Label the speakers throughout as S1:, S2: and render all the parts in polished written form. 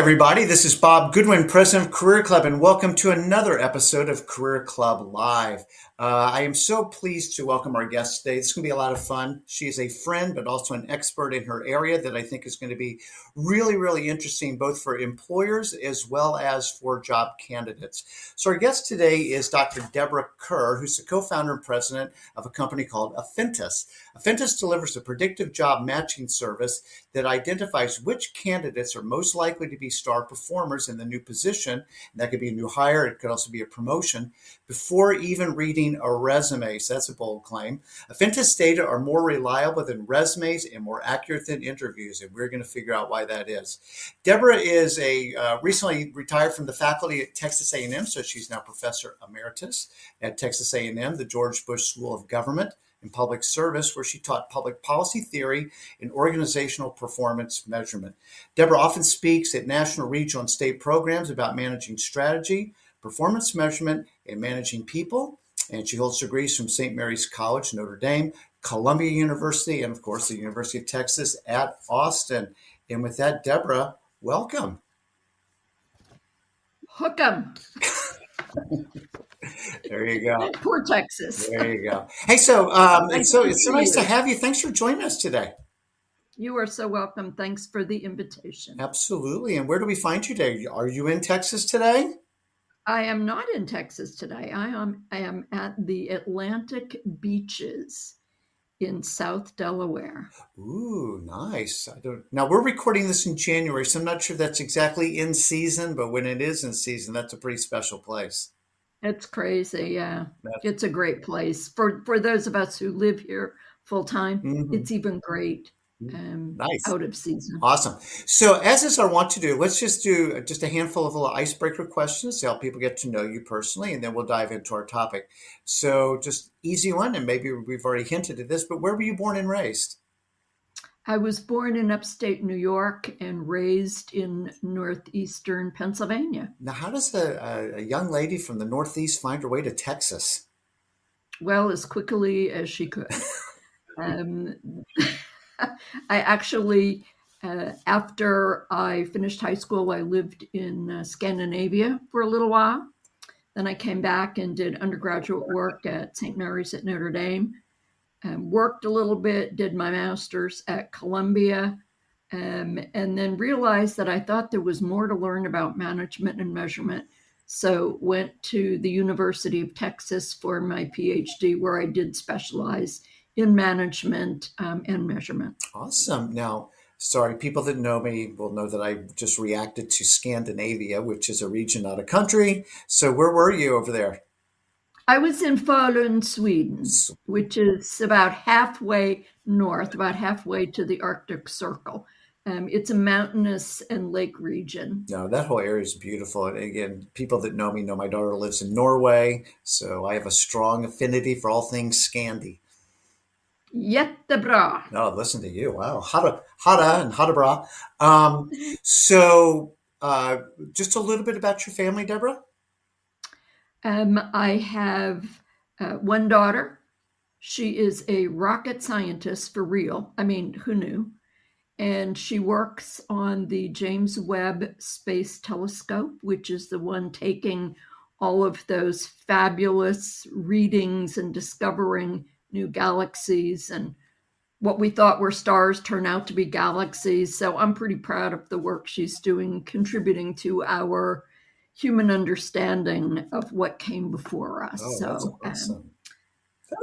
S1: everybody. This is Bob Goodwin, president of Career Club, and welcome to another episode of Career Club Live. I am so pleased to welcome our guest today. It's going to be a lot of fun. She is a friend, but also an expert in her area that I think is going to be really, really interesting, both for employers as well as for job candidates. So our guest today is Dr. Deborah Kerr, who's the co-founder and president of a company called Affintus. Affintus delivers a predictive job matching service that identifies which candidates are most likely to be star performers in the new position. That could be a new hire. It could also be a promotion before even reading a resume. So that's a bold claim. Affintus data are more reliable than resumes and more accurate than interviews. And we're going to figure out why that is. Deborah is recently retired from the faculty at Texas A&M. So she's now professor emeritus at Texas A&M, the George Bush School of Government and Public Service, where she taught public policy theory and organizational performance measurement. Deborah often speaks at national, regional, and state programs about managing strategy, performance measurement, and managing people. And she holds degrees from St. Mary's College, Notre Dame, Columbia University, and of course, the University of Texas at Austin. And with that, Deborah, welcome.
S2: Hook 'em.
S1: There you go.
S2: Poor Texas.
S1: There you go. Hey, it's so nice to have you. Thanks for joining us today.
S2: You are so welcome. Thanks for the invitation.
S1: Absolutely. And where do we find you today? Are you in Texas today?
S2: I am not in Texas today. I am at the Atlantic beaches in South Delaware.
S1: Ooh, nice. Now we're recording this in January, so I'm not sure that's exactly in season, but when it is in season, that's a pretty special place.
S2: It's crazy, yeah. It's a great place. For those of us who live here full time, It's even great.
S1: Nice.
S2: Out of season.
S1: Awesome. So as is our want to do, let's just do just a handful of little icebreaker questions to help people get to know you personally, and then we'll dive into our topic. So just easy one, and maybe we've already hinted at this, but where were you born and raised?
S2: I was born in upstate New York and raised in northeastern Pennsylvania.
S1: Now, how does a young lady from the Northeast find her way to Texas?
S2: Well, as quickly as she could. I actually, after I finished high school, I lived in Scandinavia for a little while. Then I came back and did undergraduate work at St. Mary's at Notre Dame. Worked a little bit, did my master's at Columbia, and then realized that I thought there was more to learn about management and measurement. So went to the University of Texas for my PhD, where I did specialize in management and measurement.
S1: Awesome. Now, sorry, people that know me will know that I just reacted to Scandinavia, which is a region, not a country. So where were you over there?
S2: I was in Falun, Sweden, which is about halfway north, about halfway to the Arctic Circle. It's a mountainous and lake region.
S1: No, that whole area is beautiful. And again, people that know me know my daughter lives in Norway, so I have a strong affinity for all things Scandi.
S2: Jättebra.
S1: Oh, listen to you. Wow. Hada and Hadabra. So just a little bit about your family, Deborah.
S2: I have one daughter. She is a rocket scientist for real. I mean, who knew? And she works on the James Webb Space Telescope, which is the one taking all of those fabulous readings and discovering new galaxies, and what we thought were stars turn out to be galaxies. So I'm pretty proud of the work she's doing, contributing to our human understanding of what came before us.
S1: Oh,
S2: so
S1: that's awesome.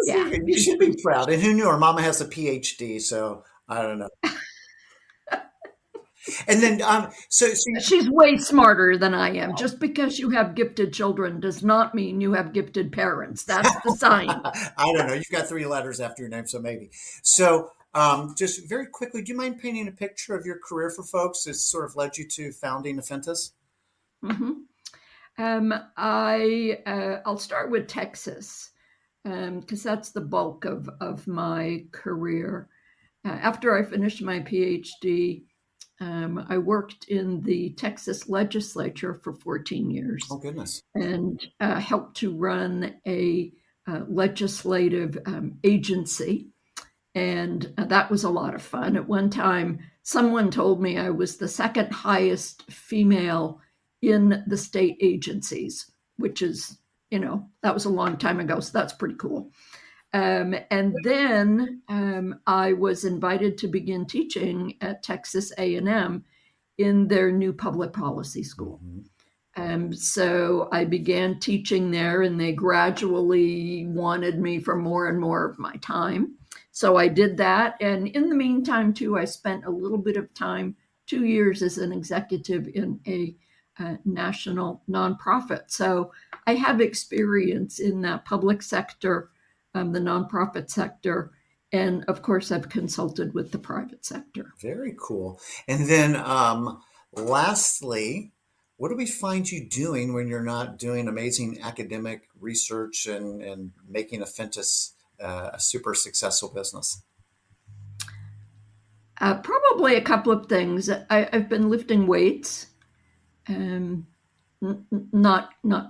S2: Yeah,
S1: you should be proud. And who knew her mama has a PhD? So I don't know. And then, so
S2: she's way smarter than I am. Just because you have gifted children does not mean you have gifted parents. That's the sign.
S1: I don't know. You've got 3 letters after your name, so maybe. So, just very quickly, do you mind painting a picture of your career for folks that sort of led you to founding Affintus?
S2: I'll start with Texas because that's the bulk of my career. After I finished my PhD. I worked in the Texas legislature for 14 years.
S1: Oh, goodness.
S2: And helped to run a legislative agency. And that was a lot of fun. At one time, someone told me I was the second highest female in the state agencies, which is, that was a long time ago. So that's pretty cool. And then I was invited to begin teaching at Texas A&M in their new public policy school. So I began teaching there, and they gradually wanted me for more and more of my time. So I did that. And in the meantime, too, I spent a little bit of time, 2 years as an executive in a national nonprofit. So I have experience in that public sector, the nonprofit sector. And of course, I've consulted with the private sector.
S1: Very cool. And then lastly, what do we find you doing when you're not doing amazing academic research and making Affintus a super successful business?
S2: Probably a couple of things. I've been lifting weights, not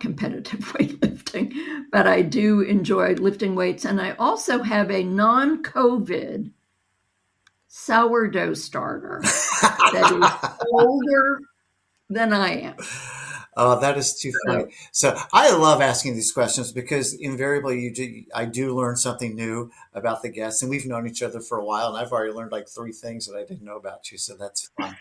S2: competitive weightlifting, but I do enjoy lifting weights. And I also have a non-COVID sourdough starter that is older than I am.
S1: Oh, that is too funny. So I love asking these questions because invariably I do learn something new about the guests, and we've known each other for a while, and I've already learned like 3 things that I didn't know about you. So that's fun.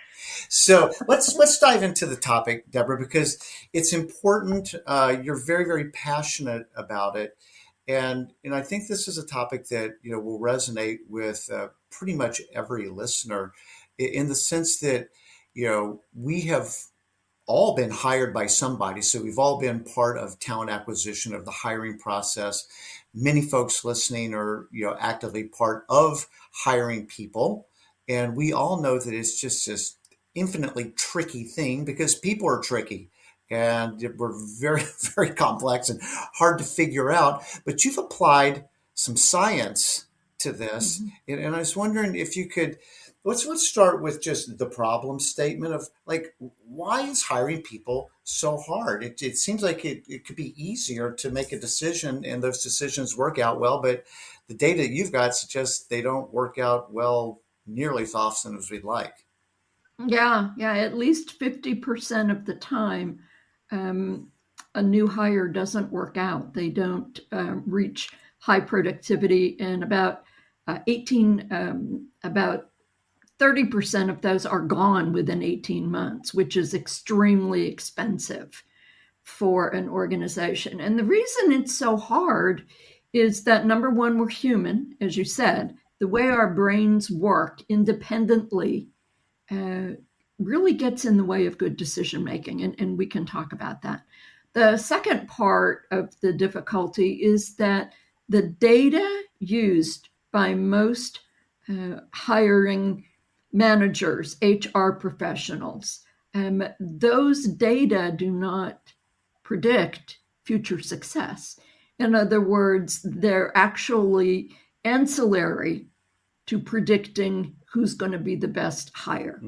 S1: So let's dive into the topic, Deborah, because it's important. You're very, very passionate about it. And I think this is a topic that, will resonate with pretty much every listener in the sense that, we have all been hired by somebody. So we've all been part of talent acquisition, of the hiring process. Many folks listening are, actively part of hiring people. And we all know that it's just this infinitely tricky thing because people are tricky and we're very, very complex and hard to figure out. But you've applied some science to this. And I was wondering if you could, let's start with just the problem statement of like, why is hiring people so hard? It seems like it could be easier to make a decision and those decisions work out well, but the data you've got suggests they don't work out well nearly as often as we'd like.
S2: Yeah, at least 50% of the time, a new hire doesn't work out. They don't reach high productivity, and about 30% of those are gone within 18 months, which is extremely expensive for an organization. And the reason it's so hard is that, number one, we're human, as you said. The way our brains work independently really gets in the way of good decision making, and we can talk about that. The second part of the difficulty is that the data used by most hiring managers, HR professionals, those data do not predict future success. In other words, they're actually ancillary to predicting who's going to be the best hire.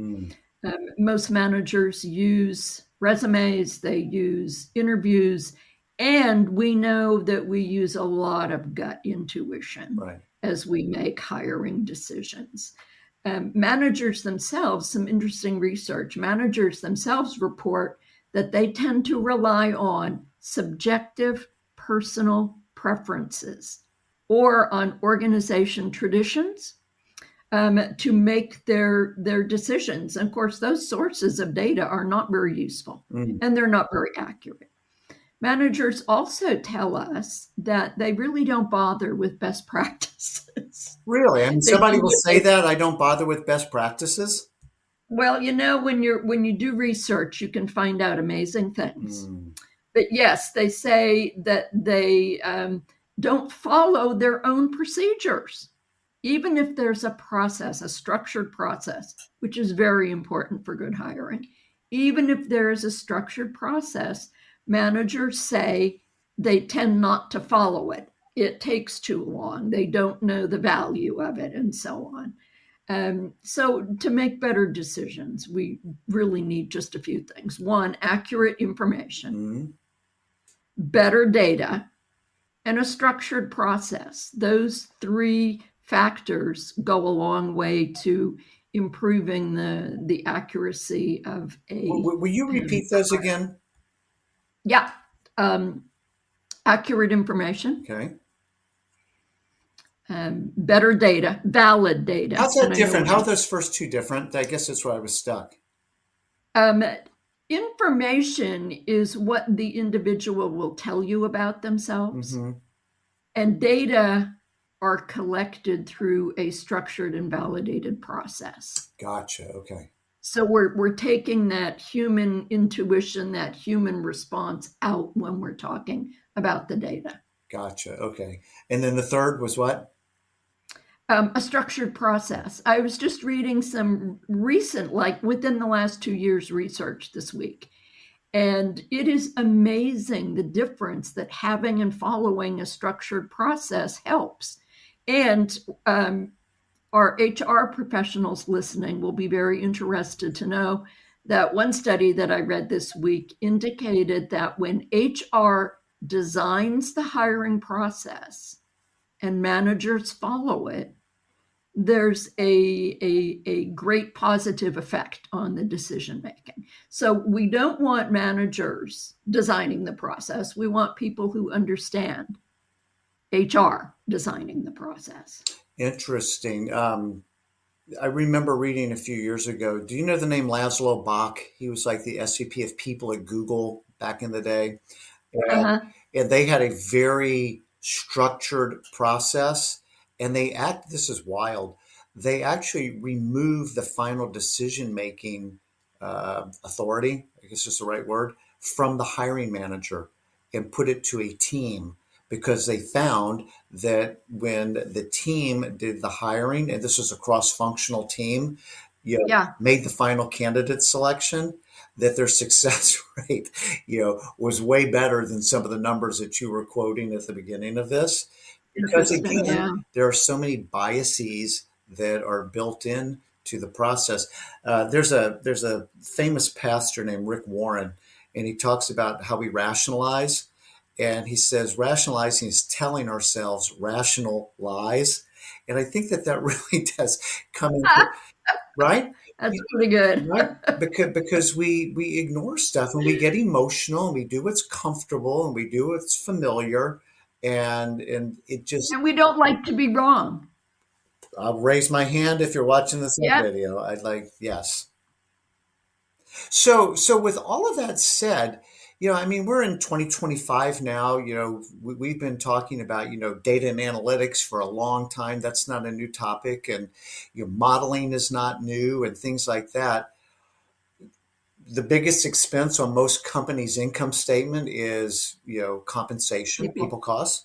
S2: Most managers use resumes, they use interviews, and we know that we use a lot of gut intuition as we make hiring decisions. Managers themselves, some interesting research, managers themselves report that they tend to rely on subjective personal preferences or on organization traditions to make their decisions. And of course, those sources of data are not very useful and they're not very accurate. Managers also tell us that they really don't bother with best practices.
S1: Really? And somebody will say that I don't bother with best practices?
S2: Well, when you do research, you can find out amazing things. But yes, they say that they don't follow their own procedures, even if there's a process, a structured process, which is very important for good hiring. Even if there is a structured process, managers say they tend not to follow it. It takes too long. They don't know the value of it, and so on. So to make better decisions, we really need just a few things. One, accurate information, better data, and a structured process. Those three factors go a long way to improving the accuracy of
S1: Will you repeat those again?
S2: Yeah. Accurate information,
S1: Okay.
S2: better data, valid data.
S1: How's that
S2: And
S1: different? How are those first two different? I guess that's where I was stuck.
S2: Information is what the individual will tell you about themselves,
S1: Mm-hmm.
S2: and data are collected through a structured and validated process.
S1: Gotcha. Okay.
S2: So we're taking that human intuition, that human response out when we're talking about the data.
S1: Gotcha. Okay. And then the third was what?
S2: A structured process. I was just reading some recent, like within the last 2 years, research this week. And it is amazing the difference that having and following a structured process helps. And our HR professionals listening will be very interested to know that one study that I read this week indicated that when HR designs the hiring process and managers follow it, there's a great positive effect on the decision making. So we don't want managers designing the process. We want people who understand HR designing the process.
S1: Interesting. I remember reading a few years ago. Do you know the name Laszlo Bach? He was like the SVP of people at Google back in the day.
S2: Uh-huh.
S1: And they had a very structured process. And this is wild. They actually removed the final decision making authority, I guess is the right word, from the hiring manager and put it to a team, because they found that when the team did the hiring, and this was a cross-functional team, made the final candidate selection, that their success rate, was way better than some of the numbers that you were quoting at the beginning of this. Because again, there are so many biases that are built in to the process. There's a famous pastor named Rick Warren, and he talks about how we rationalize. And he says rationalizing is telling ourselves rational lies. And I think that really does come into, right?
S2: That's pretty good.
S1: Right? Because we ignore stuff and we get emotional and we do what's comfortable and we do what's familiar. And it just,
S2: And we don't like to be wrong.
S1: I'll raise my hand if you're watching this video. I'd like, yes. So with all of that said, we're in 2025 now. We've been talking about, data and analytics for a long time. That's not a new topic. And, modeling is not new and things like that. The biggest expense on most companies' income statement is, compensation, people costs,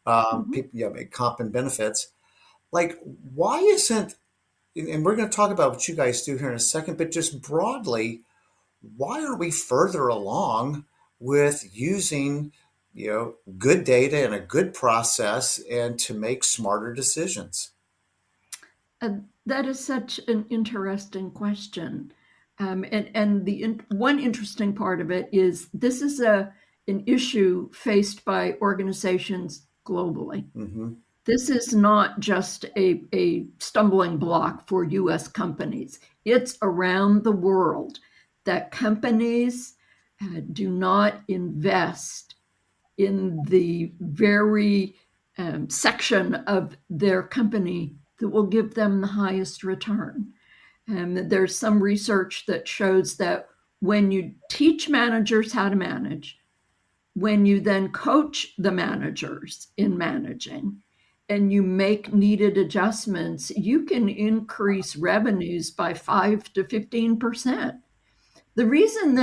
S1: comp and benefits. Like, why isn't, and we're going to talk about what you guys do here in a second, but just broadly, why are we further along with using, good data and a good process and to make smarter decisions?
S2: That is such an interesting question. And the one interesting part of it is this is an issue faced by organizations globally.
S1: Mm-hmm.
S2: This is not just a stumbling block for U.S. companies. It's around the world that companies do not invest in the very section of their company that will give them the highest return. There's some research that shows that when you teach managers how to manage, when you then coach the managers in managing, and you make needed adjustments, you can increase revenues by 5 to 15%. The reasons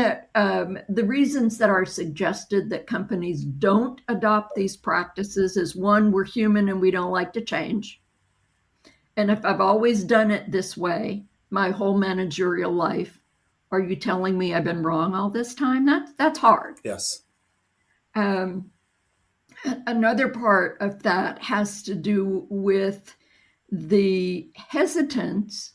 S2: that are suggested that companies don't adopt these practices is, one, we're human and we don't like to change. And if I've always done it this way, my whole managerial life, are you telling me I've been wrong all this time? That's hard.
S1: Yes.
S2: Another part of that has to do with the hesitance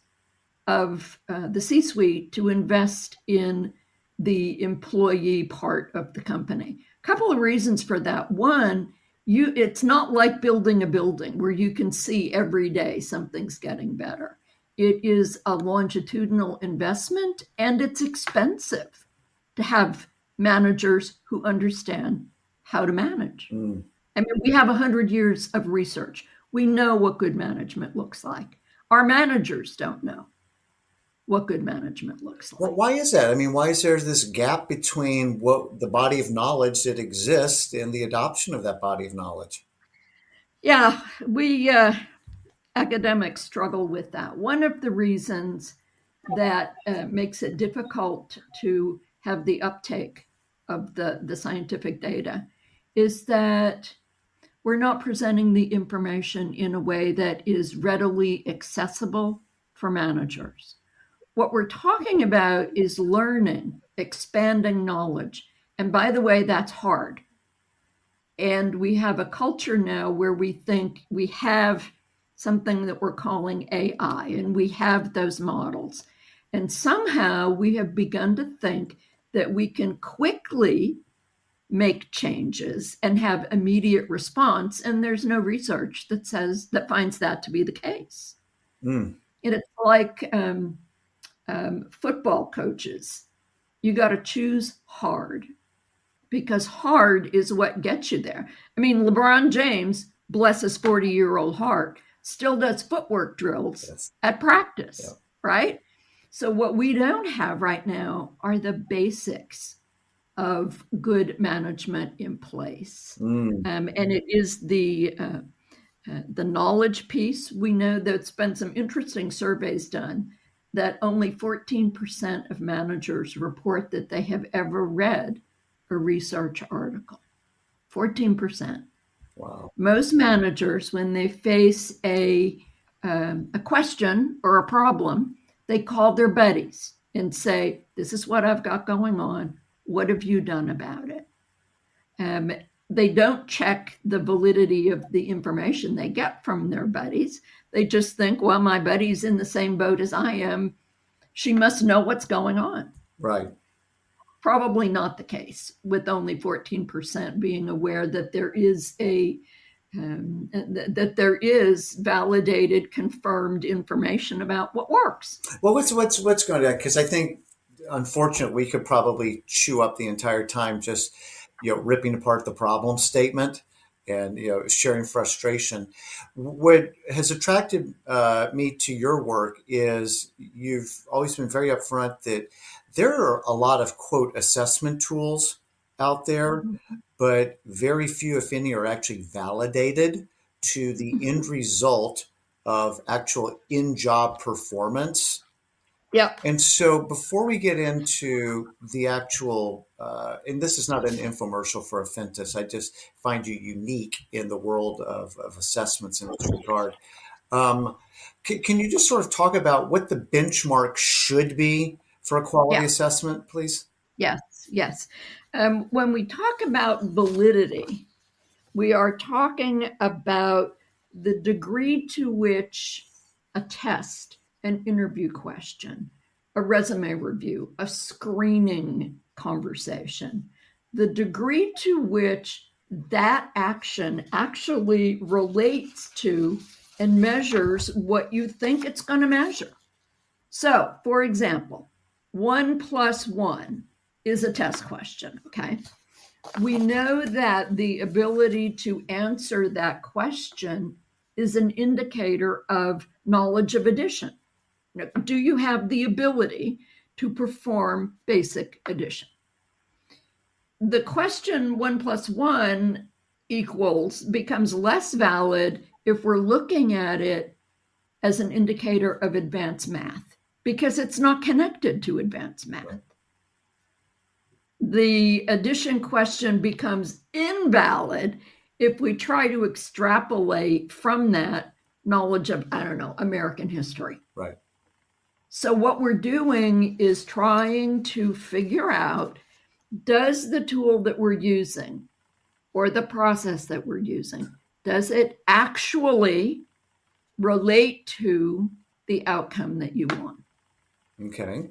S2: of the C-suite to invest in the employee part of the company. A couple of reasons for that. One, it's not like building a building where you can see every day something's getting better. It is a longitudinal investment, and it's expensive to have managers who understand how to manage.
S1: Mm.
S2: I mean, we have 100 years of research. We know what good management looks like. Our managers don't know what good management looks
S1: Well,
S2: like.
S1: why is that? I mean, why is there this gap between what the body of knowledge that exists and the adoption of that body of knowledge?
S2: Yeah, we academics struggle with that. One of the reasons that makes it difficult to have the uptake of the scientific data is that we're not presenting the information in a way that is readily accessible for managers. What we're talking about is learning, expanding knowledge. And by the way, that's hard. And we have a culture now where we think we have something that we're calling AI, and we have those models. And somehow we have begun to think that we can quickly make changes and have immediate response. And there's no research that finds that to be the case.
S1: Mm.
S2: And it's like football coaches. You got to choose hard, because hard is what gets you there. I mean, LeBron James, bless his 40-year-old heart, still does footwork drills
S1: Yes.
S2: at practice,
S1: Yeah.
S2: right? So what we don't have right now are the basics of good management in place.
S1: Mm.
S2: And it is the knowledge piece. We know there's been some interesting surveys done that only 14% of managers report that they have ever read a research article. 14%.
S1: Wow.
S2: Most managers, when they face a question or a problem, they call their buddies and say, "This is what I've got going on. What have you done about it?" They don't check the validity of the information they get from their buddies. They just think, well, my buddy's in the same boat as I am. She must know what's going on.
S1: Right.
S2: Probably not the case, with only 14% being aware that there is that there is validated, confirmed information about what works.
S1: Well, what's going on? Because I think, unfortunately, we could probably chew up the entire time just ripping apart the problem statement and sharing frustration. What has attracted me to your work is you've always been very upfront that there are a lot of quote assessment tools out there, but very few, if any, are actually validated to the end result of actual in-job performance.
S2: Yep.
S1: And so before we get into the actual, and this is not an infomercial for Affintus, I just find you unique in the world of assessments in this regard. Can you just sort of talk about what the benchmark should be for a quality
S2: Yeah.
S1: assessment, please?
S2: Yes. When we talk about validity, we are talking about the degree to which a test, an interview question, a resume review, a screening conversation, the degree to which that action actually relates to and measures what you think it's going to measure. So, for example, 1 + 1 is a test question, okay? We know that the ability to answer that question is an indicator of knowledge of addition. Do you have the ability to perform basic addition? The question 1 + 1 becomes less valid if we're looking at it as an indicator of advanced math, because it's not connected to advanced math. The addition question becomes invalid if we try to extrapolate from that knowledge of, American history.
S1: Right.
S2: So what we're doing is trying to figure out, does the tool that we're using or the process that we're using, does it actually relate to the outcome that you want?
S1: Okay.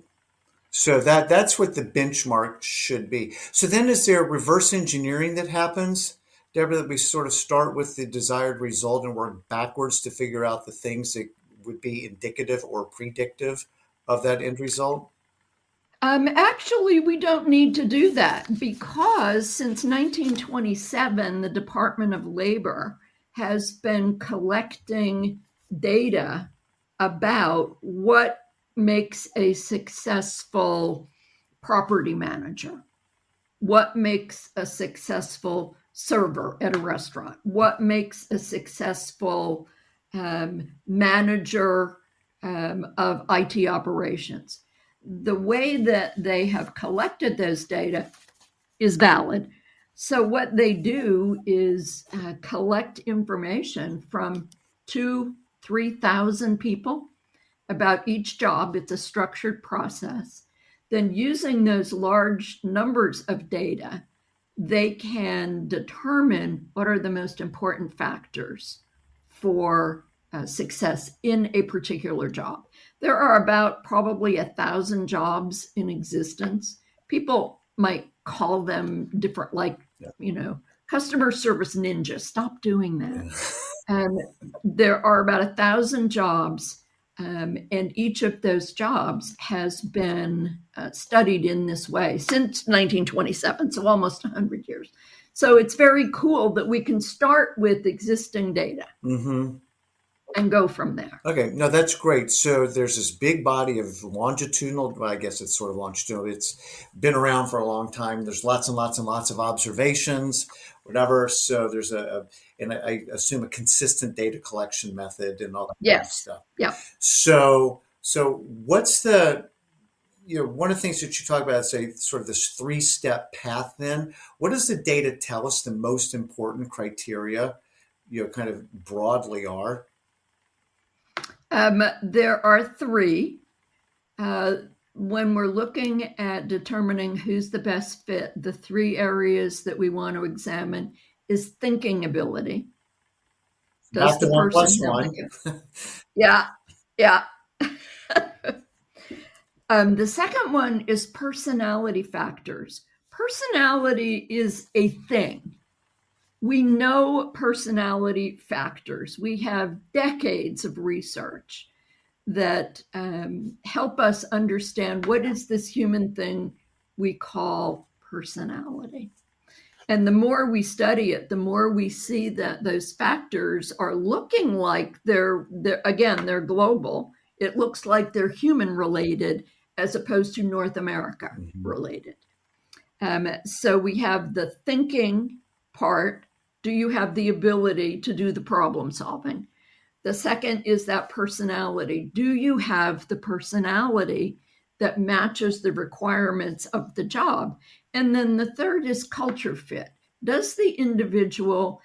S1: So that's what the benchmark should be. So then is there reverse engineering that happens, Deborah, that we sort of start with the desired result and work backwards to figure out the things that would be indicative or predictive of that end result?
S2: Actually, we don't need to do that because since 1927, the Department of Labor has been collecting data about what makes a successful property manager, what makes a successful server at a restaurant, what makes a successful manager of IT operations. The way that they have collected those data is valid. So what they do is collect information from 3,000 people about each job. It's a structured process. Then using those large numbers of data, they can determine what are the most important factors for success in a particular job. There are about probably 1,000 jobs in existence. People might call them different, like, customer service ninja. Stop doing that. There are about 1,000 jobs, and each of those jobs has been studied in this way since 1927, so almost 100 years. So it's very cool that we can start with existing data.
S1: Mm-hmm.
S2: And go from there.
S1: Okay, no, that's great. So there's this big body of longitudinal, well, I guess it's sort of longitudinal. It's been around for a long time. There's lots and lots and lots of observations, whatever. So there's and I assume a consistent data collection method and all that kind of stuff.
S2: Yeah.
S1: So what's one of the things that you talk about, say, sort of this 3-step path then, what does the data tell us the most important criteria, kind of broadly are?
S2: There are 3. When we're looking at determining who's the best fit, the 3 areas that we want to examine is thinking ability.
S1: Does the 1 plus 1.
S2: Yeah. The second one is personality factors. Personality is a thing. We know personality factors. We have decades of research that help us understand what is this human thing we call personality. And the more we study it, the more we see that those factors are looking like they're global. It looks like they're human related as opposed to North America related. So we have the thinking part. Do you have the ability to do the problem solving? The second is that personality. Do you have the personality that matches the requirements of the job? And then the third is culture fit. Does the individual,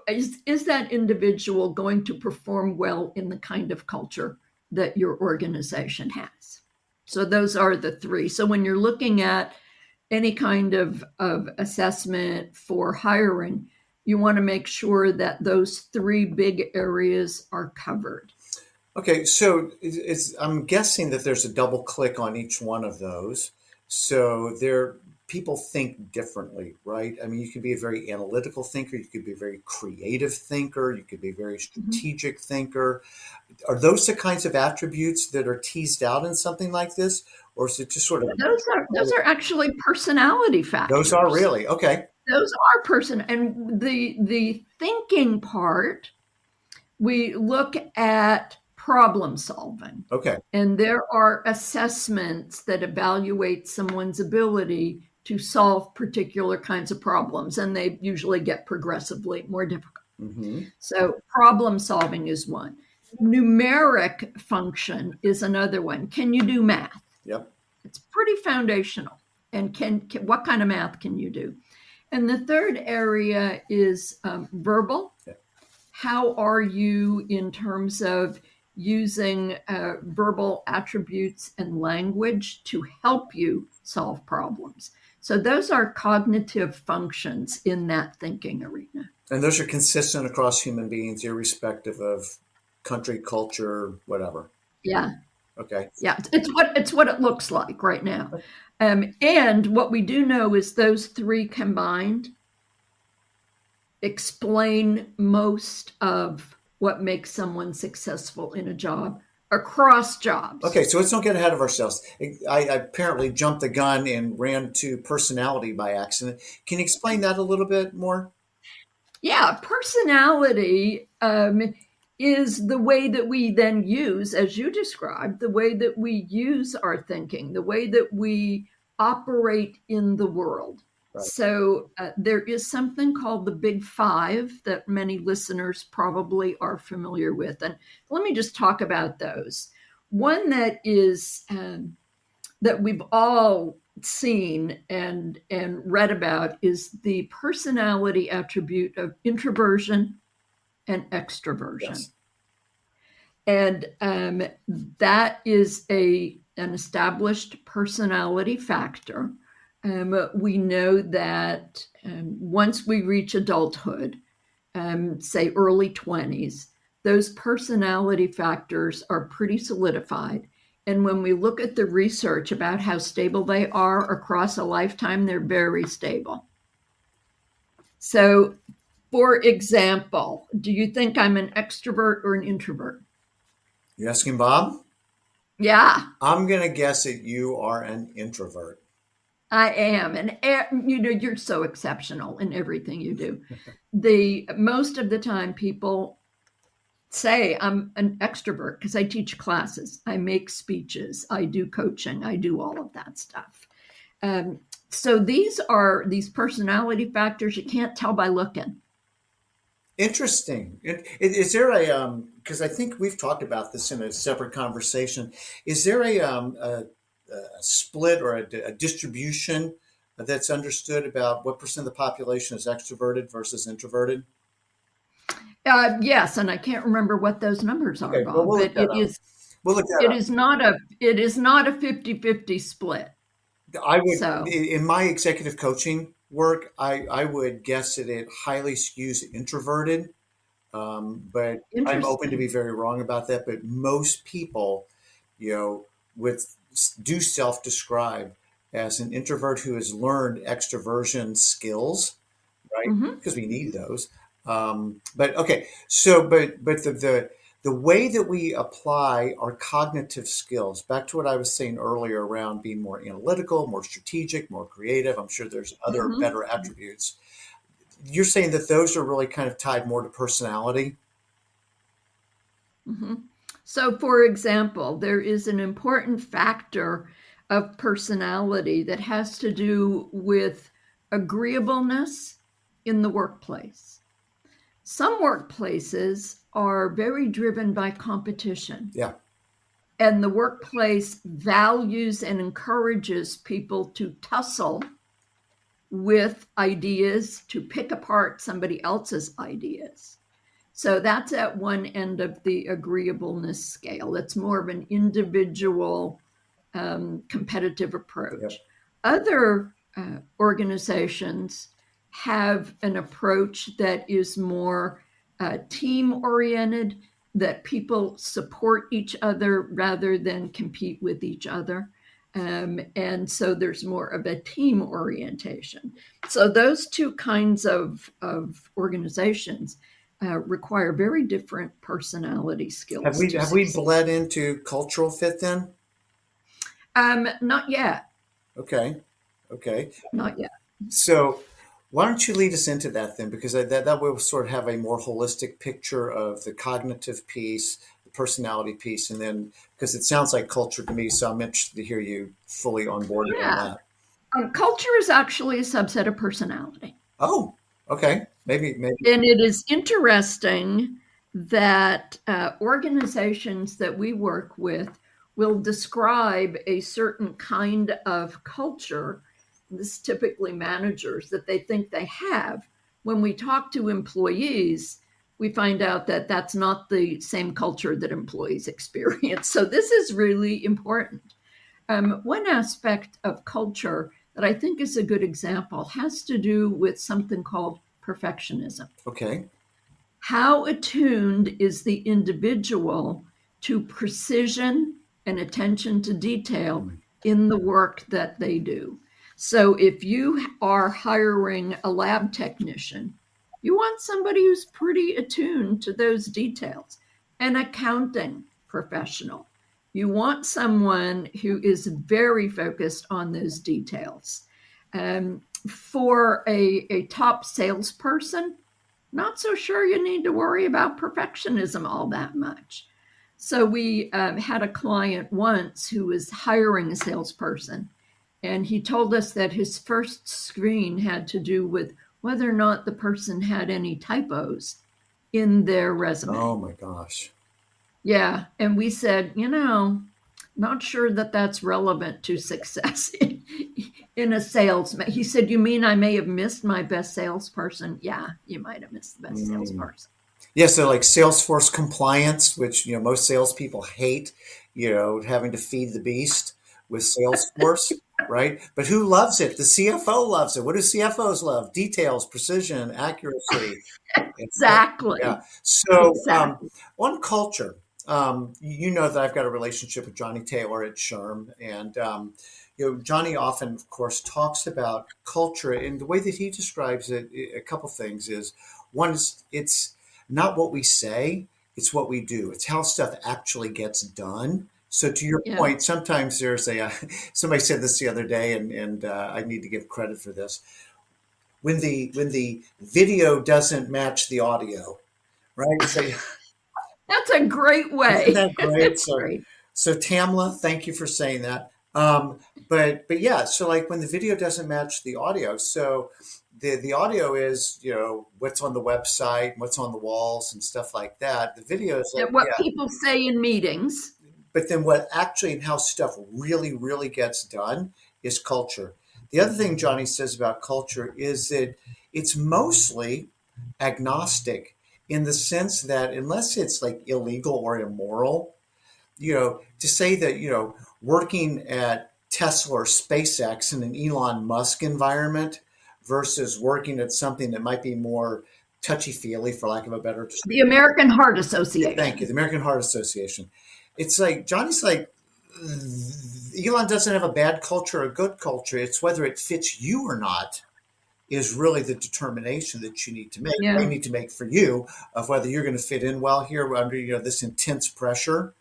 S2: is that individual going to perform well in the kind of culture that your organization has? So those are the 3. So when you're looking at any kind of assessment for hiring, you want to make sure that those 3 big areas are covered.
S1: Okay, so I'm guessing that there's a double click on each one of those. So people think differently, right? I mean, you could be a very analytical thinker, you could be a very creative thinker, you could be a very strategic thinker. Are those the kinds of attributes that are teased out in something like this? Or is it just sort of...
S2: Those are actually personality factors.
S1: Those are really, okay.
S2: Those are and the thinking part, we look at problem solving.
S1: Okay.
S2: And there are assessments that evaluate someone's ability to solve particular kinds of problems, and they usually get progressively more difficult. Mm-hmm. So problem solving is one. Numeric function is another one. Can you do math?
S1: Yep.
S2: It's pretty foundational. And what kind of math can you do? And the third area is verbal. Yeah. How are you in terms of using verbal attributes and language to help you solve problems? So those are cognitive functions in that thinking arena.
S1: And those are consistent across human beings, irrespective of country, culture, whatever.
S2: Yeah.
S1: Okay.
S2: Yeah, it's what it looks like right now. And what we do know is those 3 combined explain most of what makes someone successful in a job across jobs.
S1: Okay, so let's don't get ahead of ourselves. I apparently jumped the gun and ran to personality by accident. Can you explain that a little bit more?
S2: Yeah, personality is the way that we then use, as you described, the way that we use our thinking, the way that we operate in the world.
S1: Right.
S2: So there is something called the Big Five that many listeners probably are familiar with. And let me just talk about those. One that is that we've all seen and read about is the personality attribute of introversion and extroversion.
S1: Yes.
S2: And that is an established personality factor. We know that once we reach adulthood, say early 20s, those personality factors are pretty solidified. And when we look at the research about how stable they are across a lifetime, they're very stable. So, for example, do you think I'm an extrovert or an introvert?
S1: You asking Bob?
S2: Yeah,
S1: I'm going to guess that you are an introvert.
S2: I am. And you're so exceptional in everything you do. Most of the time people say I'm an extrovert because I teach classes, I make speeches, I do coaching, I do all of that stuff. So these are these personality factors you can't tell by looking.
S1: Interesting. Is there because I think we've talked about this in a separate conversation. Is there a split or a distribution that's understood about what percent of the population is extroverted versus introverted?
S2: Yes, and I can't remember what those numbers are,
S1: Okay, well,
S2: Bob,
S1: we'll look
S2: but
S1: that up. We'll look that up.
S2: it is not a 50-50 split.
S1: I would,
S2: So
S1: in my executive coaching work, I would guess that it highly skews introverted, but I'm open to be
S2: interesting.
S1: very wrong about that. But most people, with do self-describe as an introvert who has learned extroversion skills, right?
S2: Hmm.
S1: Because we need those. But okay, so but the way that we apply our cognitive skills, back to what I was saying earlier around being more analytical, more strategic, more creative. I'm sure there's other
S2: Hmm.
S1: better attributes. You're saying that those are really kind of tied more to personality.
S2: Hmm. So, for example, there is an important factor of personality that has to do with agreeableness in the workplace. Some workplaces are very driven by competition,
S1: Yeah.
S2: and the workplace values and encourages people to tussle with ideas, to pick apart somebody else's ideas. So that's at one end of the agreeableness scale. It's more of an individual competitive approach.
S1: Yep.
S2: Other organizations have an approach that is more team oriented, that people support each other rather than compete with each other. And so there's more of a team orientation. So those two kinds of organizations require very different personality
S1: Have
S2: skills
S1: we
S2: to
S1: have we
S2: succeed.
S1: bled into cultural fit then?
S2: Not yet,
S1: Okay. Okay.
S2: not yet.
S1: So why don't you lead us into that then? Because that way we'll sort of have a more holistic picture of the cognitive piece, the personality piece, and then because it sounds like culture to me, so I'm interested to hear you fully on board on
S2: Yeah,
S1: that.
S2: culture is actually a subset of personality.
S1: Oh, okay. Maybe.
S2: And it is interesting that organizations that we work with will describe a certain kind of culture, this is typically managers, that they think they have. When we talk to employees, we find out that that's not the same culture that employees experience. So this is really important. One aspect of culture that I think is a good example has to do with something called perfectionism.
S1: Okay.
S2: How attuned is the individual to precision and attention to detail
S1: Hmm.
S2: in the work that they do? So, if you are hiring a lab technician, You want somebody who's pretty attuned to those details. An accounting professional. You want someone who is very focused on those details. For a top salesperson, not so sure you need to worry about perfectionism all that much. So we had a client once who was hiring a salesperson, and he told us that his first screen had to do with whether or not the person had any typos in their resume.
S1: Oh my gosh.
S2: Yeah. And we said, not sure that that's relevant to success in a sales. He said, you mean I may have missed my best salesperson? Yeah, you might have missed the best salesperson.
S1: Yeah, so like Salesforce compliance, which most salespeople hate, having to feed the beast with Salesforce, right? But who loves it? The CFO loves it. What do CFOs love? Details, precision, accuracy.
S2: Exactly.
S1: Yeah. So
S2: Exactly.
S1: on culture, you know that I've got a relationship with Johnny Taylor at SHRM, and Johnny often, of course, talks about culture, and the way that he describes it, a couple things is one is it's not what we say, it's what we do. It's how stuff actually gets done. So to your
S2: Yeah.
S1: point, sometimes there's somebody said this the other day, and I need to give credit for this. When the video doesn't match the audio, right? So
S2: That's a great
S1: isn't
S2: way.
S1: that great?
S2: That's
S1: So
S2: great.
S1: so Tamla, thank you for saying that. But yeah, so like when the video doesn't match the audio, so the audio is what's on the website, what's on the walls, and stuff like that. The video is like,
S2: And what
S1: yeah,
S2: people say in meetings.
S1: but then what actually and how stuff really really gets done is culture. The other thing Johnny says about culture is that it's mostly agnostic in the sense that unless it's like illegal or immoral, to say that, working at Tesla or SpaceX in an Elon Musk environment versus working at something that might be more touchy feely, for lack of a better
S2: The American Heart
S1: thank you, the
S2: Association.
S1: American Heart Association. It's like Johnny's like, Elon doesn't have a bad culture or a good culture. It's whether it fits you or not is really the determination that you need to make. They
S2: Yeah.
S1: need to make for you of whether you're going to fit in well here under this intense pressure,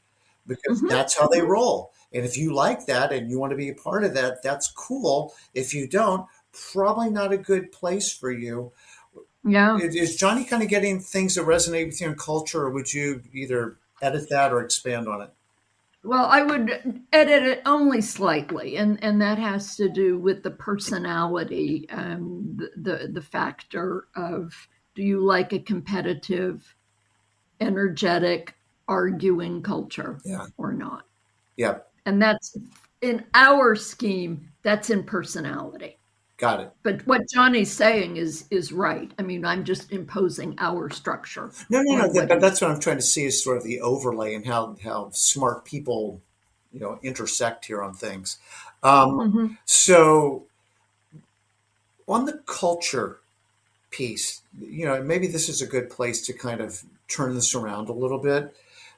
S1: because
S2: Hmm.
S1: that's how they
S2: Hmm.
S1: roll. And if you like that and you want to be a part of that, that's cool. If you don't, probably not a good place for you.
S2: Yeah.
S1: Is Johnny kind of getting things that resonate with you in culture, or would you either edit that or expand on it?
S2: Well, I would edit it only slightly, and that has to do with the personality, the factor of, do you like a competitive, energetic, arguing culture
S1: Yeah.
S2: or not?
S1: Yeah.
S2: And that's in our scheme, that's in personality.
S1: Got it.
S2: But what Johnny's saying is right. I mean, I'm just imposing our structure
S1: No, no, no.
S2: on what
S1: But
S2: he's.
S1: that's what I'm trying to see is sort of the overlay and how smart people, intersect here on things. Um,
S2: Mhm.
S1: so on the culture piece, maybe this is a good place to kind of turn this around a little bit.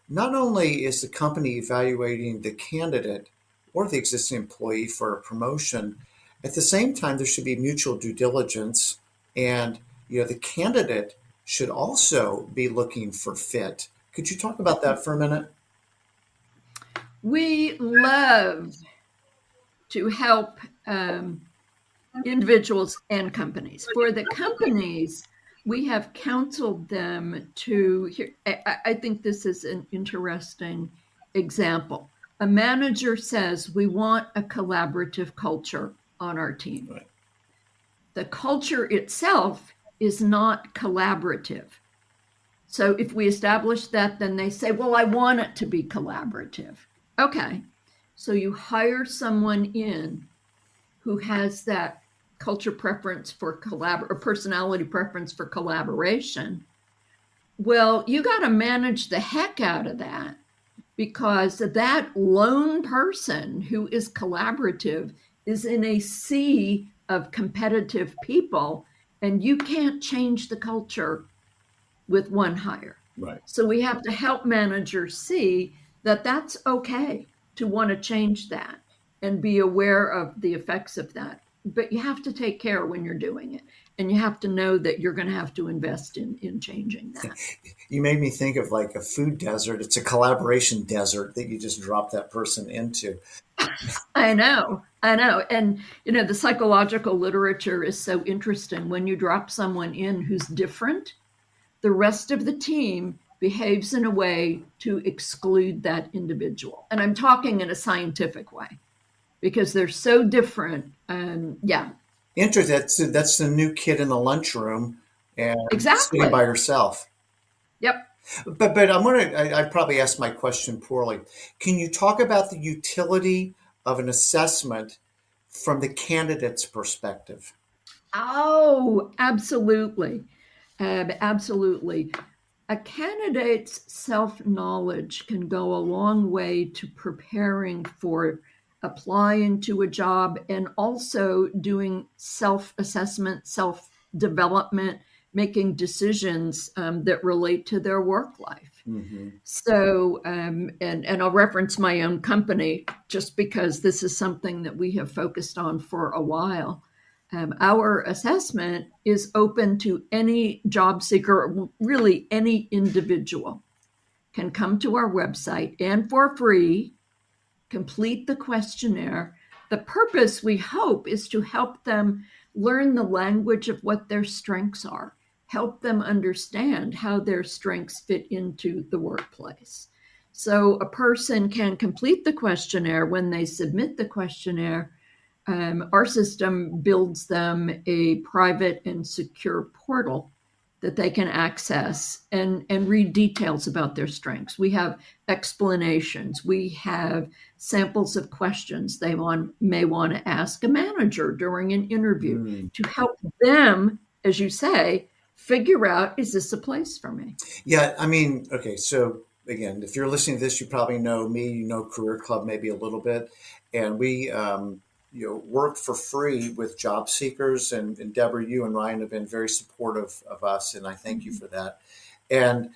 S1: Not only is the company evaluating the candidate or the existing employee for a promotion, at the same time, there should be mutual due diligence, and the candidate should also be looking for fit. Could you talk about that for a minute?
S2: We love to help individuals and companies. For the companies, we have counseled them to. Here, I think this is an interesting example. A manager says, we want a collaborative culture on our team.
S1: Right.
S2: The culture itself is not collaborative. So if we establish that, then they say, well, I want it to be collaborative. Okay. So you hire someone in who has that culture preference for or personality preference for collaboration. Well, you got to manage the heck out of that, because that lone person who is collaborative is in a sea of competitive people, and you can't change the culture with one hire.
S1: Right.
S2: So we have to help managers see that that's okay to want to change that and be aware of the effects of that. But you have to take care when you're doing it. And you have to know that you're going to have to invest in changing that.
S1: You made me think of like a food desert. It's a collaboration desert that you just drop that person into.
S2: I know. I know. And, the psychological literature is so interesting. When you drop someone in who's different, the rest of the team behaves in a way to exclude that individual. And I'm talking in a scientific way because they're so different. Yeah,
S1: Interesting. That's the new kid in the lunchroom and sitting
S2: exactly.
S1: by herself.
S2: Yep.
S1: But I probably asked my question poorly. Can you talk about the utility of an assessment from the candidate's perspective?
S2: Oh, absolutely. Absolutely. A candidate's self knowledge can go a long way to preparing for applying to a job and also doing self assessment, self development, making decisions that relate to their work life.
S1: Mm-hmm.
S2: So, and I'll reference my own company just because this is something that we have focused on for a while. Our assessment is open to any job seeker, really any individual can come to our website and for free complete the questionnaire. The purpose, we hope, is to help them learn the language of what their strengths are, help them understand how their strengths fit into the workplace. So a person can complete the questionnaire. When they submit the questionnaire, our system builds them a private and secure portal that they can access and read details about their strengths. We have explanations. We have samples of questions they may want to ask a manager during an interview
S1: Mm.
S2: to help them, as you say, figure out, is this a place for me?
S1: Yeah, I mean, okay, so again, if you're listening to this, you probably know me, you know Career Club maybe a little bit, and we work for free with job seekers, and Deborah, you and Ryan have been very supportive of us, and I thank you for that. And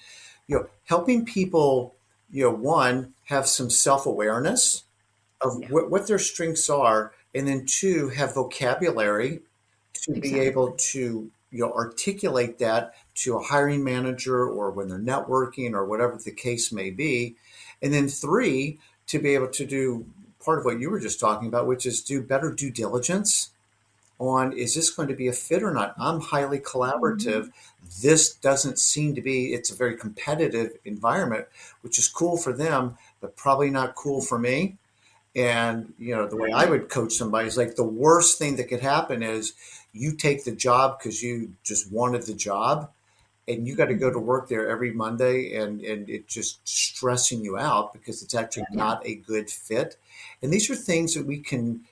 S1: helping people, one, have some self-awareness of
S2: Yeah,
S1: what their strengths are, and then two, have vocabulary to be able
S2: exactly.
S1: to articulate that to a hiring manager or when they're networking or whatever the case may be, and then three, to be able to do part of what you were just talking about, which is do better due diligence on, is this going to be a fit or not? I'm highly collaborative.
S2: Mhm.
S1: This doesn't seem to be, it's a very competitive environment, which is cool for them, but probably not cool for me. And, the way I
S2: Right.
S1: would coach somebody is like the worst thing that could happen is you take the job because you just wanted the job and you got to go to
S2: Mhm.
S1: work there every Monday and it just stressing you out because it's actually
S2: Yeah,
S1: not a good fit. And these are things that we can,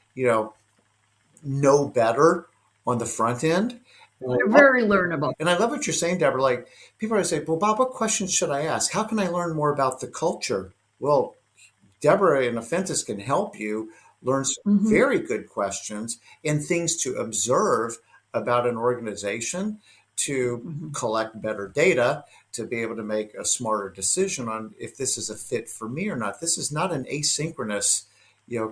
S1: know better on the front end. And I
S2: they're
S1: love,
S2: very learnable.
S1: and I love what you're saying, Deborah. Like people always say, well, Bob, what questions should I ask? How can I learn more about the culture? Well, Deborah and Affintus can help you learn some
S2: Mhm.
S1: very good questions and things to observe about an organization to
S2: Mhm.
S1: collect better data to be able to make a smarter decision on if this is a fit for me or not. This is not an asynchronous,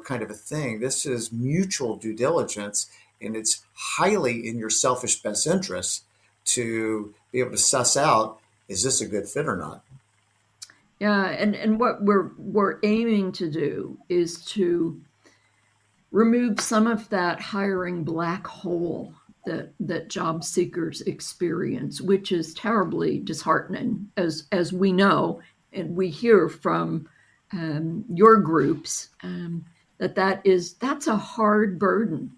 S1: kind of a thing. This is mutual due diligence, and it's highly in your selfish best interest to be able to suss out, is this a good fit or not?
S2: Yeah, and what we're aiming to do is to remove some of that hiring black hole that job seekers experience, which is terribly disheartening, as we know and we hear from your groups, that's a hard burden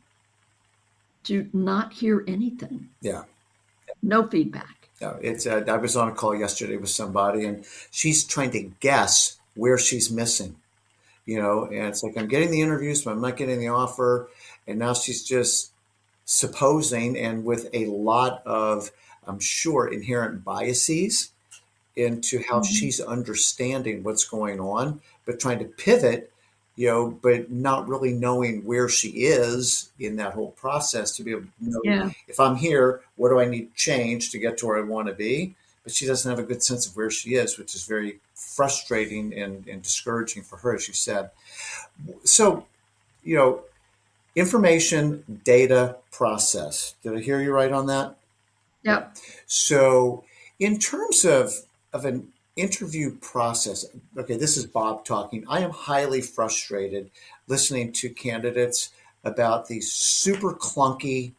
S2: to not hear anything,
S1: Yeah.
S2: no feedback.
S1: No, it's. I was on a call yesterday with somebody, and she's trying to guess where she's missing. And it's like I'm getting the interviews, but I'm not getting the offer, and now she's just supposing, and with a lot of, I'm sure, inherent biases into how
S2: Mhm.
S1: she's understanding what's going on, but trying to pivot, but not really knowing where she is in that whole process to be able to know
S2: Yeah,
S1: if I'm here, what do I need to change to get to where I want to be? But she doesn't have a good sense of where she is, which is very frustrating and discouraging for her, as you said. So, you know, Information data process. Did I hear you right on that? Yeah.
S2: Yep.
S1: So, in terms of an interview process, okay, this is Bob talking. I am highly frustrated listening to candidates about these super clunky,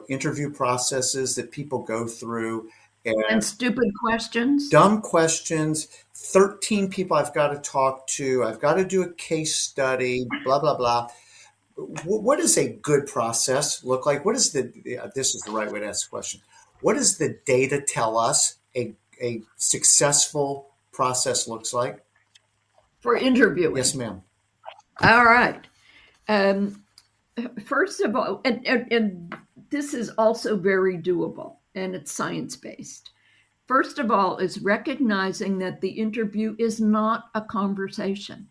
S1: interview processes that people go through
S2: And
S1: and
S2: stupid questions.
S1: dumb questions. 13 people I've got to talk to. I've got to do a case study, blah, blah, blah. What does a good process look like? What is this is the right way to ask the question. What does the data tell us a successful process looks like?
S2: For
S1: Yes,
S2: interviewing.
S1: ma'am.
S2: All right. Um, First of all, and this is also very doable and it's science based. First of all, is recognizing that the interview is not a conversation.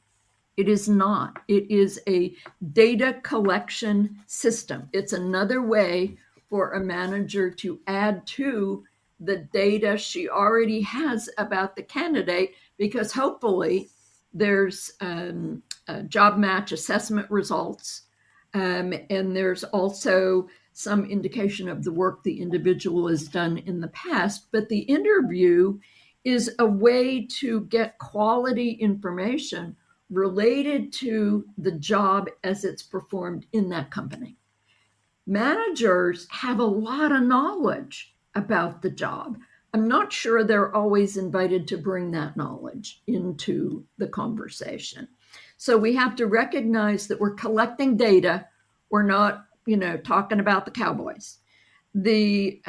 S2: It is not. It is a data collection system. It's another way for a manager to add to the data she already has about the candidate, because hopefully there's job match assessment results, and there's also some indication of the work the individual has done in the past. But the interview is a way to get quality information related to the job as it's performed in that company. Managers have a lot of knowledge about the job. I'm not sure they're always invited to bring that knowledge into the conversation. So we have to recognize that we're collecting data. We're not, talking about the Cowboys. The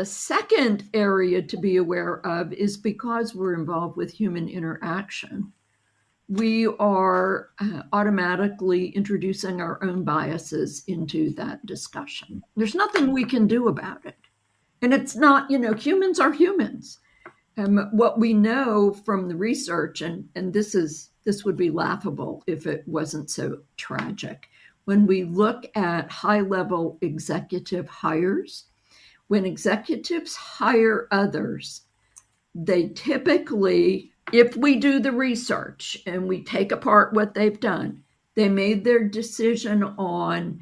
S2: second area to be aware of is because we're involved with human interaction, we are automatically introducing our own biases into that discussion. There's nothing we can do about it. And it's not, humans are humans. What we know from the research, and this would be laughable if it wasn't so tragic. When we look at high level executive hires, when executives hire others, they typically, if we do the research and we take apart what they've done, they made their decision on,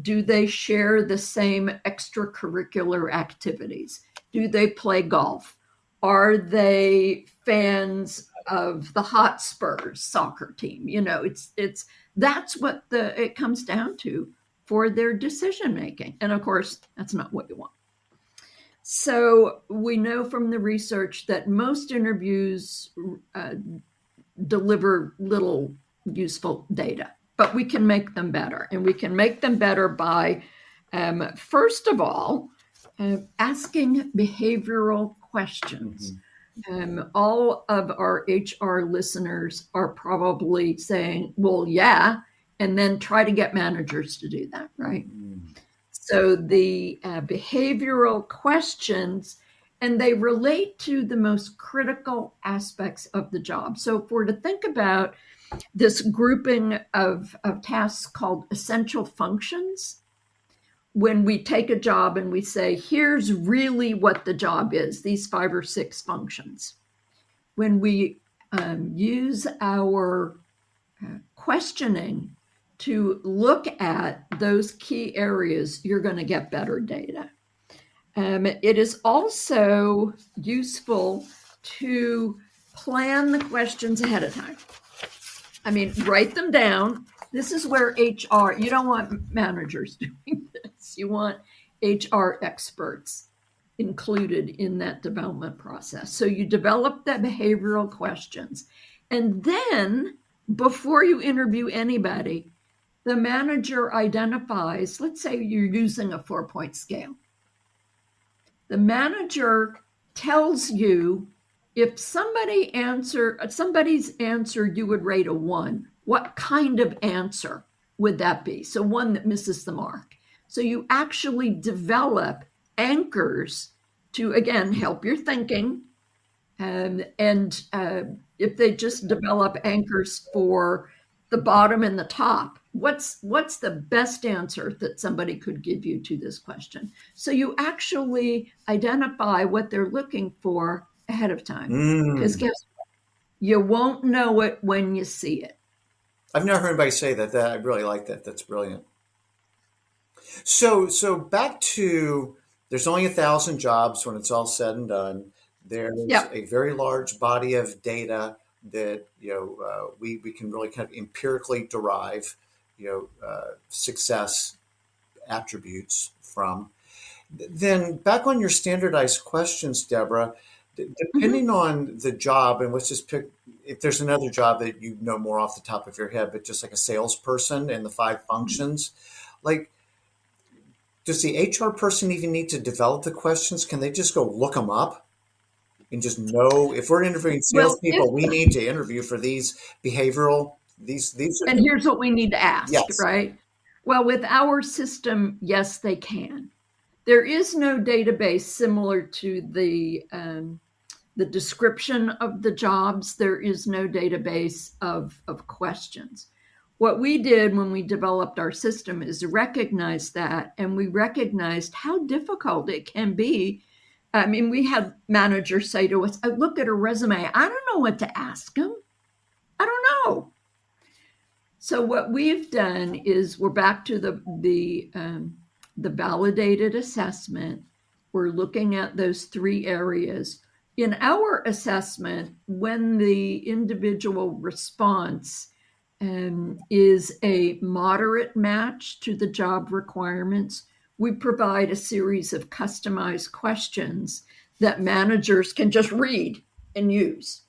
S2: do they share the same extracurricular activities? Do they play golf? Are they fans of the Hotspurs soccer team? It's that's what it comes down to for their decision making. And of course, that's not what you want. So we know from the research that most interviews uh, deliver little useful data, but we can make them better. And we can make them better by, first of all, asking behavioral questions. All of our HR listeners are probably saying, well, yeah, and then try to get managers to do that, right? So the behavioral questions, and they relate to the most critical aspects of the job. So if we're to think about this grouping of tasks called essential functions, when we take a job and we say, here's really what the job is, these 5 or 6 functions. When we use our questioning to look at those key areas, you're going to get better data. It is also useful to plan the questions ahead of time. I mean, write them down. This is where HR, you don't want managers doing this. You want HR experts included in that development process. So you develop the behavioral questions. And then before you interview anybody, the manager identifies, let's say you're using a 4-point scale. The manager tells you if somebody's answer you would rate a 1, what kind of answer would that be? So one that misses the mark. So you actually develop anchors to, again, help your thinking. And if they just develop anchors for the bottom and the top, what's the best answer that somebody could give you to this question? So you actually identify what they're looking for ahead of time. Because guess what? You won't know it when you see it.
S1: I've never heard anybody say that. I really like that. That's brilliant. So back to there's only 1,000 jobs when it's all said and done. There's
S2: Yep.
S1: a very large body of data that we can really kind of empirically derive success attributes from. Then back on your standardized questions, Deborah,
S2: Mhm.
S1: depending on the job, and let's just pick if there's another job that you know more off the top of your head, but just like a salesperson and the five functions, like does the HR person even need to develop the questions? Can they just go look them up and just know if we're interviewing
S2: Well, if
S1: salespeople, we need to interview for these behavioral, these are
S2: and
S1: the,
S2: here's what we need to ask,
S1: yes,
S2: right? Well, with our system, yes, they can. There is no database similar to the description of the jobs. There is no database of questions. What we did when we developed our system is recognize that, and we recognized how difficult it can be. I mean, we had managers say to us, "I look at a resume. I don't know what to ask them. I don't know." So what we've done is we're back to the validated assessment. We're looking at those three areas. In our assessment, when the individual response is a moderate match to the job requirements, we provide a series of customized questions that managers can just read and use.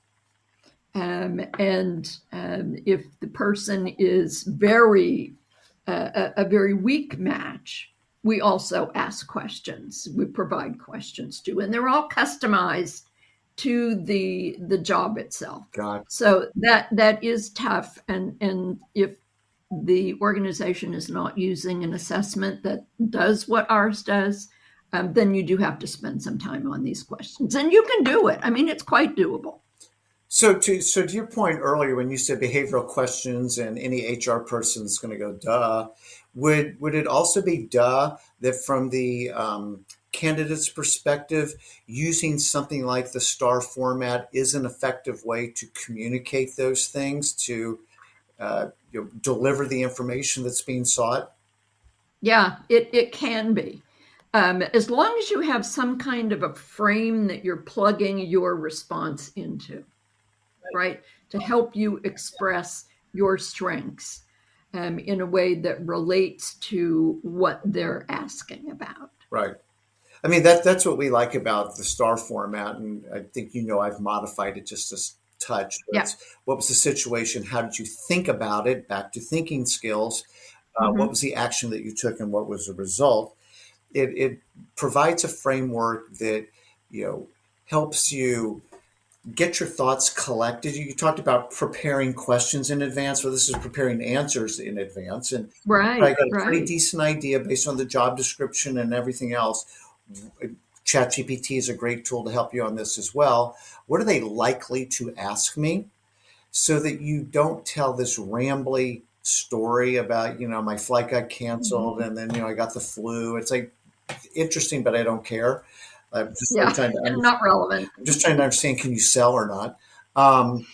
S2: And if the person is a very weak match, we also ask questions. We provide questions too, and they're all customized to the job itself.
S1: God.
S2: So that is tough, and if the organization is not using an assessment that does what ours does, then you do have to spend some time on these questions, and you can do it. I mean, it's quite doable.
S1: So to your point earlier when you said behavioral questions and any HR person is going to go duh, would it also be duh that from the candidate's perspective, using something like the star format is an effective way to communicate those things to deliver the information that's being sought?
S2: Yeah, it can be. As long as you have some kind of a frame that you're plugging your response into, right? To help you express your strengths in a way that relates to what they're asking about.
S1: Right. I mean that's what we like about the star format, and I think I've modified it just a touch. But
S2: Yeah.
S1: it's what was the situation? How did you think about it? Back to thinking skills. What
S2: Hmm.
S1: was the action that you took, and what was the result? It provides a framework that helps you get your thoughts collected. You talked about preparing questions in advance. Well, this is preparing answers in advance, and I
S2: Right,
S1: got a pretty
S2: right.
S1: decent idea based on the job description and everything else. ChatGPT is a great tool to help you on this as well. What are they likely to ask me? So that you don't tell this rambly story about, my flight got canceled
S2: Mhm.
S1: and then, I got the flu. It's like interesting, but I don't care. I'm just really
S2: Yeah, not relevant.
S1: just trying to understand, can you sell or not? Um,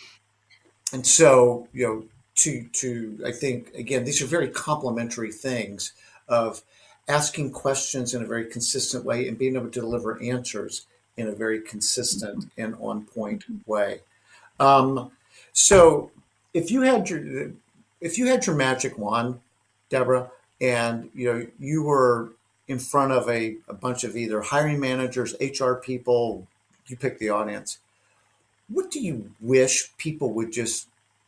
S1: and so, I think again, these are very complementary things of asking questions in a very consistent way and being able to deliver answers in a very consistent and on point way. Um, so if you had your magic wand, Deborah, and you were in front of a bunch of either hiring managers, HR people, you pick the audience. What do you wish people would just,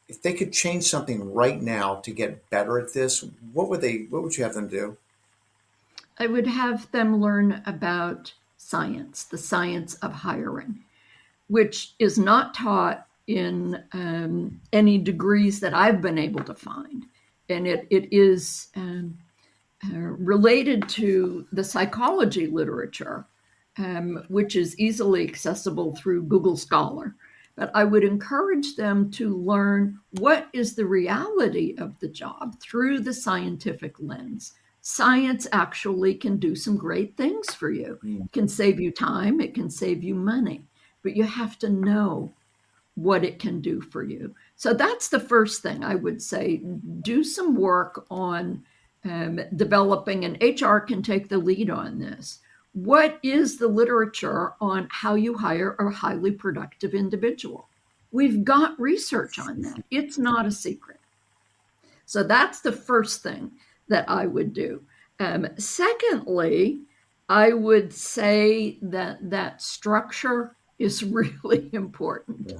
S1: if they could change something right now to get better at this, what would you have them do?
S2: I would have them learn about science, the science of hiring, which is not taught in any degrees that I've been able to find. And it is related to the psychology literature, which is easily accessible through Google Scholar. But I would encourage them to learn what is the reality of the job through the scientific lens. Science actually can do some great things for you.
S1: Mm,
S2: It can save you time, it can save you money, but you have to know what it can do for you. So that's the first thing I would say. Do some work on developing, and HR can take the lead on this. What is the literature on how you hire a highly productive individual? We've got research on that. It's not a secret. So that's the first thing that I would do. Secondly, I would say that structure is really important,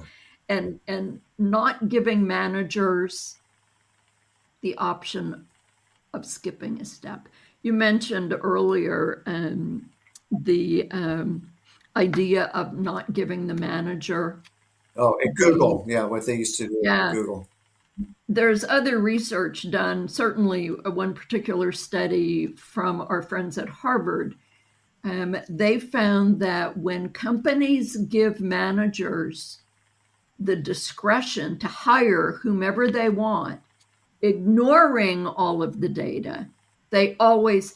S2: and not giving managers the option of skipping a step. You mentioned earlier the idea of not giving the manager.
S1: Oh, at Google, what they used to do at
S2: Yeah,
S1: Google.
S2: there's other research done, certainly one particular study from our friends at Harvard. They found that when companies give managers the discretion to hire whomever they want, ignoring all of the data, they always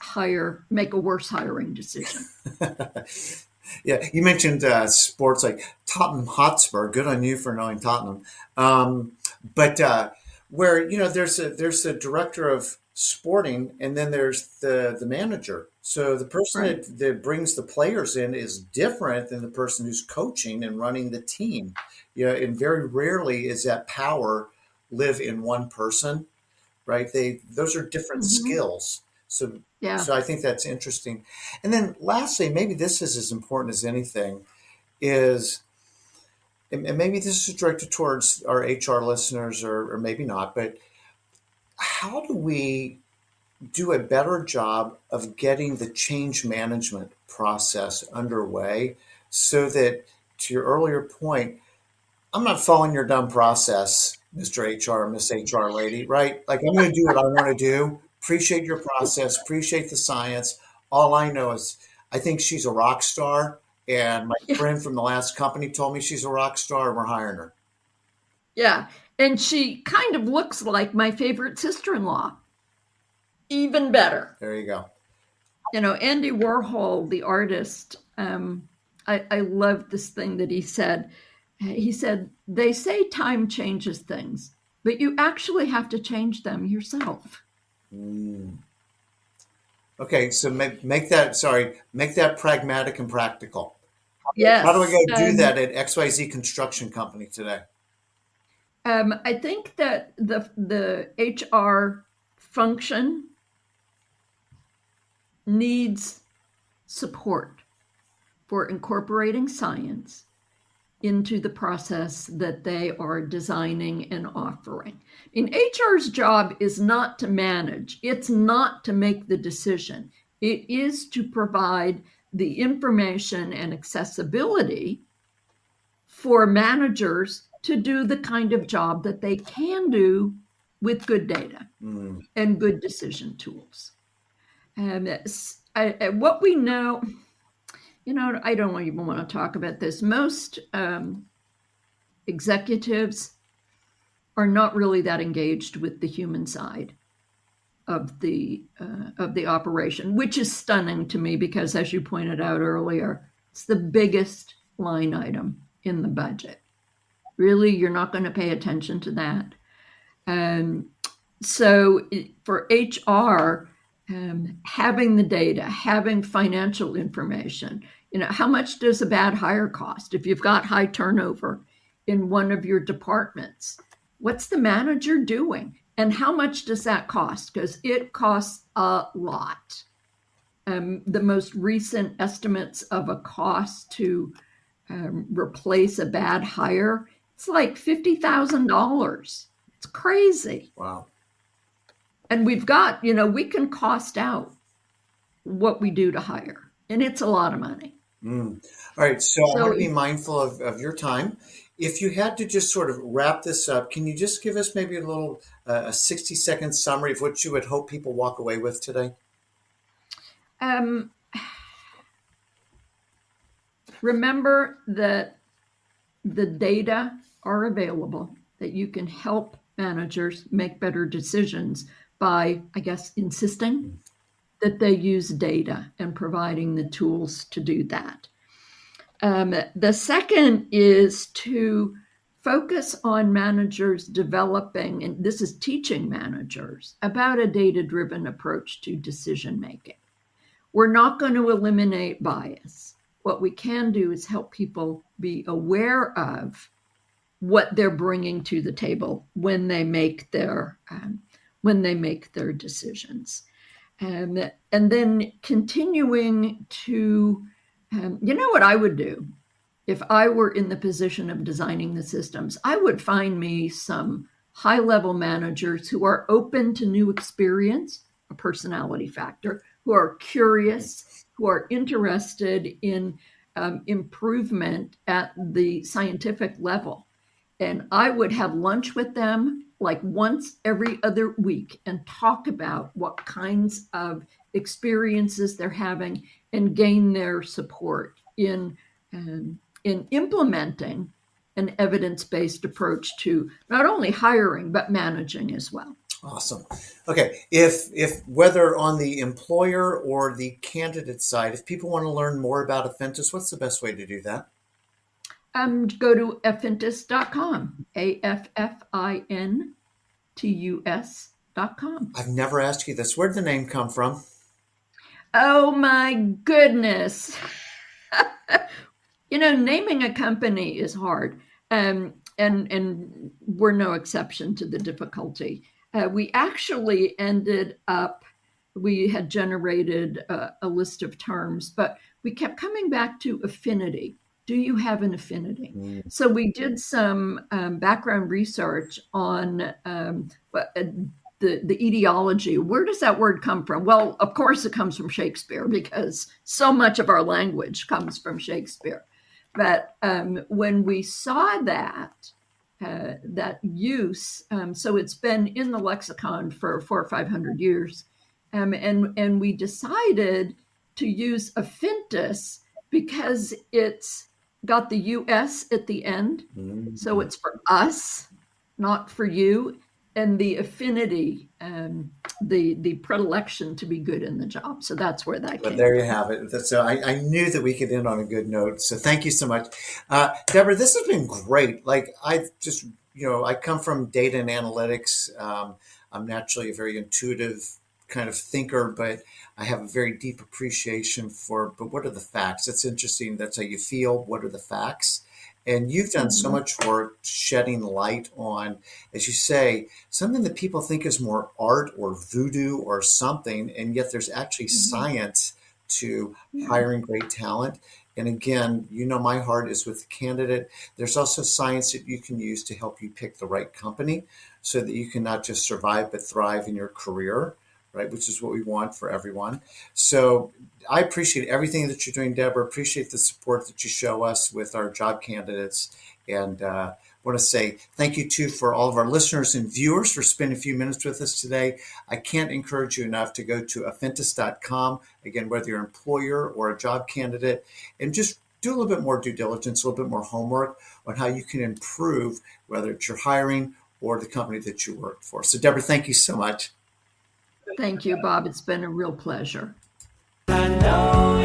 S2: make a worse hiring decision.
S1: Yeah, you mentioned sports like Tottenham Hotspur. Good on you for knowing Tottenham. But where there's a director of sporting, and then there's the manager. So the person
S2: Right.
S1: that brings the players in is different than the person who's coaching and running the team. And very rarely is that power live in one person, right? Those are different
S2: Mm-hmm.
S1: skills. So
S2: Yeah.
S1: so I think that's interesting. And then lastly, maybe this is as important as anything, is, and maybe this is directed towards our HR listeners, or maybe not, but how do we do a better job of getting the change management process underway so that, to your earlier point, I'm not following your dumb process, Mr. HR, Miss HR lady, right? Like, I'm going to do what I want to do. Appreciate your process, appreciate the science. All I know is I think she's a rock star. And my
S2: Yeah.
S1: friend from the last company told me she's a rock star and we're hiring her.
S2: Yeah. And she kind of looks like my favorite sister in law. Even better.
S1: There you go.
S2: Andy Warhol, the artist, I love this thing that he said. He said, they say time changes things, but you actually have to change them yourself.
S1: Mm. Okay, so make that pragmatic and practical. How do I
S2: Yes.
S1: go do that at XYZ construction company today?
S2: I think that the HR function needs support for incorporating science into the process that they are designing and offering. HR's job is not to manage, it's not to make the decision. It is to provide the information and accessibility for managers to do the kind of job that they can do with good data
S1: Mm.
S2: and good decision tools. What we know, I don't even want to talk about this. Most executives are not really that engaged with the human side of the operation, which is stunning to me because, as you pointed out earlier, it's the biggest line item in the budget. Really, you're not going to pay attention to that. So for HR, having the data, having financial information, how much does a bad hire cost? If you've got high turnover in one of your departments, what's the manager doing? And how much does that cost? Because it costs a lot. The most recent estimates of a cost to replace a bad hire, it's like $50,000. It's crazy.
S1: Wow.
S2: And we can cost out what we do to hire, and it's a lot of money.
S1: Mm. All right, so I want
S2: So
S1: to be mindful of your time. If you had to just sort of wrap this up, can you just give us maybe a 60-second summary of what you would hope people walk away with today?
S2: Remember that the data are available, that you can help managers make better decisions by, I guess, insisting that they use data and providing the tools to do that. The second is to focus on managers developing, and this is teaching managers about a data-driven approach to decision making. We're not going to eliminate bias. What we can do is help people be aware of what they're bringing to the table when they make their decisions, and then continuing to, what I would do if I were in the position of designing the systems. I would find me some high-level managers who are open to new experience, a personality factor, who are curious, who are interested in improvement at the scientific level. And I would have lunch with them like once every other week and talk about what kinds of experiences they're having and gain their support in implementing an evidence-based approach to not only hiring, but managing as well.
S1: Awesome. Okay. If whether on the employer or the candidate side, if people want to learn more about Affintus, what's the best way to do that?
S2: Go to affintus.com, AFFINTUS.com.
S1: I've never asked you this. Where'd the name come from?
S2: Oh my goodness. Naming a company is hard, and we're no exception to the difficulty. We actually we had generated a list of terms, but we kept coming back to affinity. Do you have an affinity? So we did some background research on the etiology. Where does that word come from? Well, of course it comes from Shakespeare, because so much of our language comes from Shakespeare. But when we saw that use, so it's been in the lexicon for 400 or 500 years, and we decided to use Affintus because it's got the US at the end. So it's for us, not for you. And the affinity, the predilection to be good in the job. So that's where that came.
S1: But there you have it. So I knew that we could end on a good note. So thank you so much. Deborah, this has been great. Like I come from data and analytics. I'm naturally a very intuitive kind of thinker, but I have a very deep appreciation but what are the facts? It's interesting. That's how you feel. What are the facts? And you've done so much work shedding light on, as you say, something that people think is more art or voodoo or something, and yet there's actually science to hiring great talent. And again, my heart is with the candidate. There's also science that you can use to help you pick the right company so that you can not just survive, but thrive in your career, right? Which is what we want for everyone. So I appreciate everything that you're doing, Deborah. Appreciate the support that you show us with our job candidates. And want to say thank you too for all of our listeners and viewers for spending a few minutes with us today. I can't encourage you enough to go to affintus.com, again, whether you're an employer or a job candidate, and just do a little bit more due diligence, a little bit more homework on how you can improve, whether it's your hiring or the company that you work for. So Deborah, thank you so much.
S2: Thank you, Bob. It's been a real pleasure.
S3: I know